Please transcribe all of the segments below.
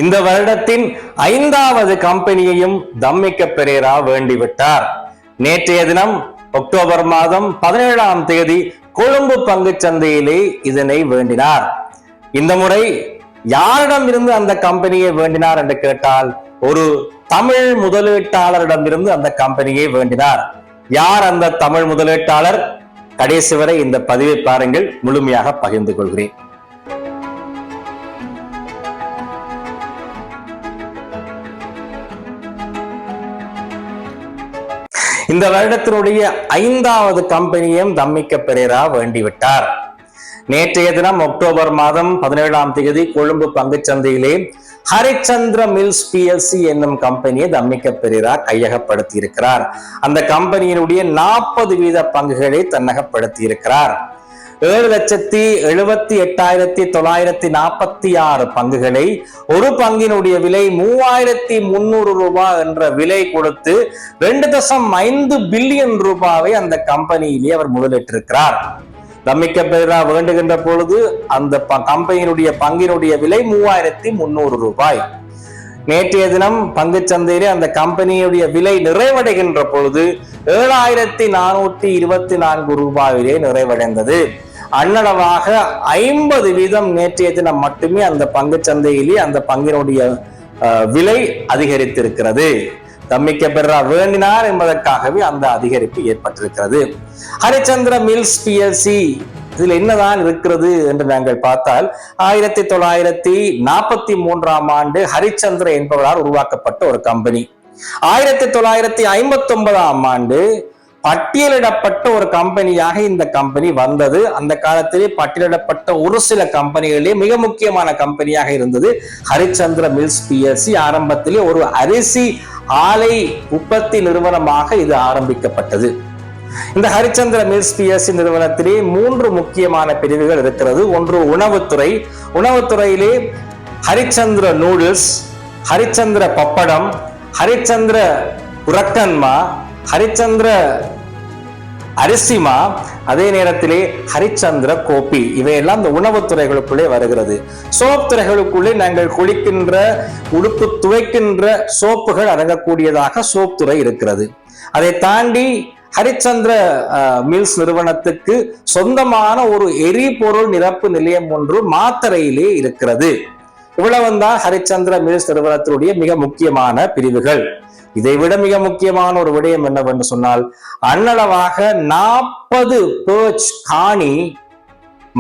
இந்த வருடத்தின் 5வது கம்பெனியையும் தம்மிக்க பெரேரா வேண்டிவிட்டார். நேற்றைய தினம் அக்டோபர் மாதம் 17ஆம் தேதி கொழும்பு பங்குச்சந்தையிலே இதனை வேண்டினார். இந்த முறை யாரிடம் இருந்து அந்த கம்பெனியை வேண்டினார் என்று கேட்டால் ஒரு தமிழ் முதலீட்டாளரிடமிருந்து அந்த கம்பெனியை வேண்டினார். யார் அந்த தமிழ் முதலீட்டாளர்? கடைசி வரை இந்த பதிவை பாருங்கள், முழுமையாக பகிர்ந்து கொள்கிறேன். இந்த வருடத்தினுடைய 5வது கம்பெனியையும் தம்மிக்க பெரேரா வேண்டிவிட்டார். நேற்றைய தினம் அக்டோபர் மாதம் 17ஆம் தேதி கொழும்பு பங்குச்சந்தையிலே ஹரிச்சந்திர மில்ஸ் பிஎல்சி என்னும் கம்பெனியை தம்மிக்க பெரேரா கையகப்படுத்தி இருக்கிறார். அந்த கம்பெனியினுடைய 40% பங்குகளை தன்னகப்படுத்தி இருக்கிறார். 7,78,946 பங்குகளை ஒரு பங்கினுடைய விலை 3,300 ரூபாய் என்ற விலை கொடுத்து 2.5 பில்லியன் ரூபாவை அந்த கம்பெனியிலே அவர் முதலிட்டிருக்கிறார். தம்மிக்க பெரேரா வேண்டுகின்ற பொழுது அந்த கம்பெனியினுடைய பங்கினுடைய விலை 3,300 ரூபாய். நேற்றைய தினம் பங்குச்சந்தையிலே அந்த கம்பெனியுடைய விலை நிறைவடைகின்ற பொழுது 7,424 ரூபாயிலே நிறைவடைந்தது. அன்னளவாக 50% நேற்றைய தினம் மட்டுமே அந்த பங்குச்சந்தையிலே அந்த பங்கினுடைய விலை அதிகரித்திருக்கிறது. தம்மிக்க பெரேரா வேண்டினார் என்பதற்காகவே அந்த அதிகரிப்பு ஏற்பட்டிருக்கிறது. ஹரிச்சந்திர மில்ஸ் பிஎல்சி இதில் என்னதான் இருக்கிறது என்று நாங்கள் பார்த்தால் 1943ஆம் ஆண்டு ஹரிச்சந்திர என்பவரால் உருவாக்கப்பட்ட ஒரு கம்பெனி. 1959ஆம் ஆண்டு பட்டியலிடப்பட்ட ஒரு கம்பெனியாக இந்த கம்பெனி வந்தது. அந்த காலத்திலே பட்டியலிடப்பட்ட ஒரு சில கம்பெனிகளிலே மிக முக்கியமான கம்பெனியாக இருந்தது ஹரிச்சந்திர மில்ஸ் பிஎல்சி. ஆரம்பத்திலே ஒரு அரிசி ஆலை உற்பத்தி நிறுவனமாக இது ஆரம்பிக்கப்பட்டது. இந்த ஹரிச்சந்திர மில்ஸ் பிஎல்சி நிறுவனத்திலே 3 முக்கியமான பிரிவுகள் இருக்கிறது. ஒன்று உணவுத்துறை. உணவுத்துறையிலே ஹரிச்சந்திர நூடுல்ஸ், ஹரிச்சந்திர பப்படம், ஹரிச்சந்திர புரக்கன்மா, ஹரிச்சந்திர அரிசிமா, அதே நேரத்திலே ஹரிச்சந்திர கோபி, இவையெல்லாம் இந்த உணவுத்துறைகளுக்குள்ளே வருகிறது. சோப் துறைகளுக்குள்ளே நாங்கள் குளிக்கின்ற உடுப்பு துவைக்கின்ற சோப்புகள் அடங்கக்கூடியதாக சோப் துறை இருக்கிறது. அதை தாண்டி ஹரிச்சந்திர மில்ஸ் நிறுவனத்துக்கு சொந்தமான ஒரு எரிபொருள் நிரப்பு நிலையம் ஒன்று மாத்தறையிலே இருக்கிறது. இவ்வளவுதான் ஹரிச்சந்திர மில்ஸ் நிறுவனத்தினுடைய மிக முக்கியமான பிரிவுகள். இதைவிட மிக முக்கியமான ஒரு விடயம் என்னவென்று சொன்னால், அன்னளவாக 40 பேர்ச் காணி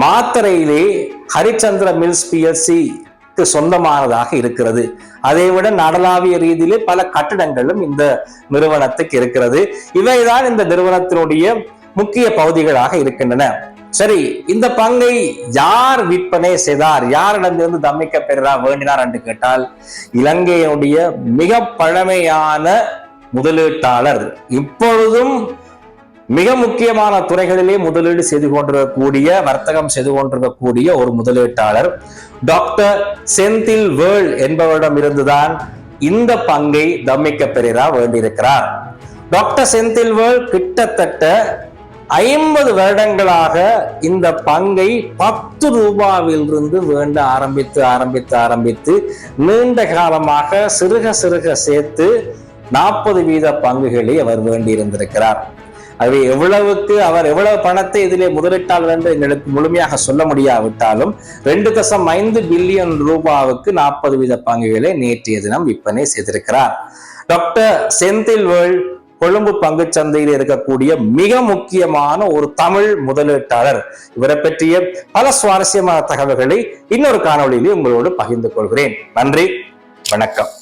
மாத்தறையிலே ஹரிச்சந்திர மில்ஸ் பிஎல்சி சொந்தமானதாக இருக்கிறது. அதைவிட நாடளாவிய ரீதியிலே பல கட்டிடங்களும் இந்த நிறுவனத்துக்கு இருக்கிறது. இவைதான் இந்த நிறுவனத்தினுடைய முக்கிய பகுதிகளாக இருக்கின்றன. சரி, இந்த பங்கை யார் விற்பனை செய்தார்? யாரிடமிருந்து தம்மிக்க பெரேரா வேண்டினார் என்று கேட்டால், இலங்கையினுடைய மிக பழமையான முதலீட்டாளர், இப்பொழுதும் மிக முக்கியமான துறைகளிலே முதலீடு செய்து கொண்டிருக்கக்கூடிய, வர்த்தகம் செய்து கொண்டிருக்கக்கூடிய ஒரு முதலீட்டாளர் டாக்டர் செந்தில் வேர்ல்ட் என்பவரிடம் இருந்துதான் இந்த பங்கை தம்மிக்க பெரேரா வேண்டியிருக்கிறார். டாக்டர் செந்தில் வேர்ல்ட் கிட்டத்தட்ட 50 வருடங்களாக இந்த பங்கை 10 ரூபாயிலிருந்து வேண்ட ஆரம்பித்து நீண்ட காலமாக சிறுக சேர்த்து 40% பங்குகளை அவர் வேண்டியிருந்திருக்கிறார். அது அவர் எவ்வளவு பணத்தை இதிலே முதலிட்டாள் என்று எங்களுக்கு முழுமையாக சொல்ல முடியாவிட்டாலும் 2.5 பில்லியன் ரூபாவுக்கு 40% பங்குகளை நேற்றைய தினம் விற்பனை செய்திருக்கிறார். டாக்டர் செந்தில் வேர்ல்ட் கொழும்பு பங்குச்சந்தையில் இருக்கக்கூடிய மிக முக்கியமான ஒரு தமிழ் முதலீட்டாளர். இவரை பற்றிய பல சுவாரஸ்யமான தகவல்களை இன்னொரு காணொளியிலே உங்களோடு பகிர்ந்து கொள்கிறேன். நன்றி, வணக்கம்.